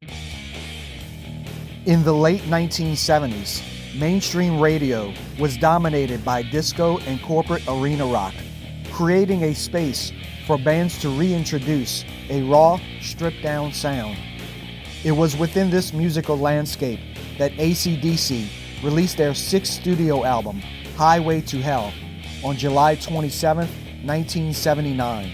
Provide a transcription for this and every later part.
In the late 1970s, mainstream radio was dominated by disco and corporate arena rock, creating a space for bands to reintroduce a raw, stripped-down sound. It was within this musical landscape that ACDC released their sixth studio album, Highway to Hell, on July 27, 1979.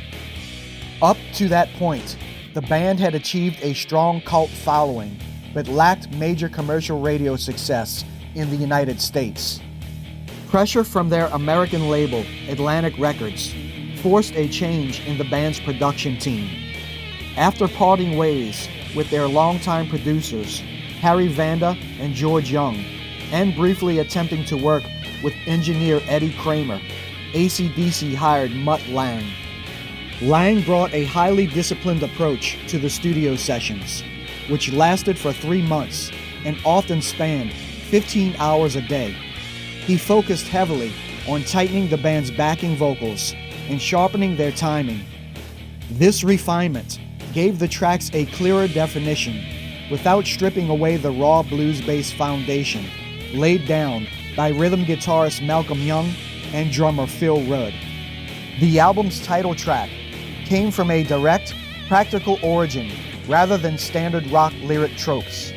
Up to that point, the band had achieved a strong cult following, but lacked major commercial radio success in the United States. Pressure from their American label, Atlantic Records, forced a change in the band's production team. After parting ways with their longtime producers, Harry Vanda and George Young, and briefly attempting to work with engineer Eddie Kramer, ACDC hired Mutt Lange. Lange brought a highly disciplined approach to the studio sessions, which lasted for 3 months and often spanned 15 hours a day. He focused heavily on tightening the band's backing vocals and sharpening their timing. This refinement gave the tracks a clearer definition without stripping away the raw blues-based foundation laid down by rhythm guitarist Malcolm Young and drummer Phil Rudd. The album's title track came from a direct, practical origin rather than standard rock lyric tropes.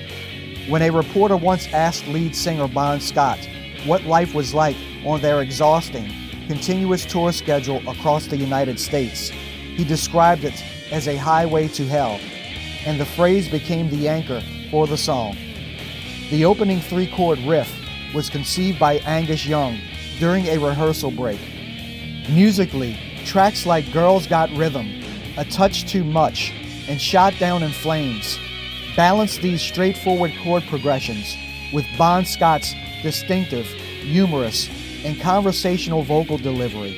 When a reporter once asked lead singer Bon Scott what life was like on their exhausting, continuous tour schedule across the United States, he described it as a highway to hell, and the phrase became the anchor for the song. The opening 3-chord riff was conceived by Angus Young during a rehearsal break. Musically, tracks like Girls Got Rhythm, A Touch Too Much, and Shot Down in Flames balance these straightforward chord progressions with Bon Scott's distinctive, humorous, and conversational vocal delivery.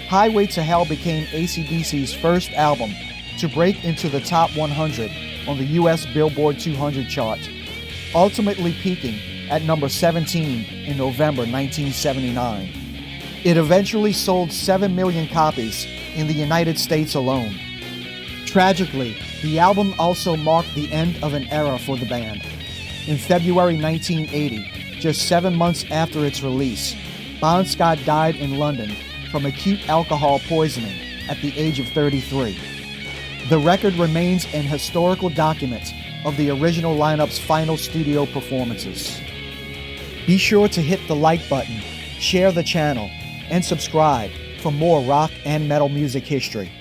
Highway to Hell became AC/DC's first album to break into the top 100 on the US Billboard 200 chart, ultimately peaking at number 17 in November 1979. It eventually sold 7 million copies in the United States alone. Tragically, the album also marked the end of an era for the band. In February 1980, just 7 months after its release, Bon Scott died in London from acute alcohol poisoning at the age of 33. The record remains an historical document of the original lineup's final studio performances. Be sure to hit the like button, share the channel, and subscribe for more rock and metal music history.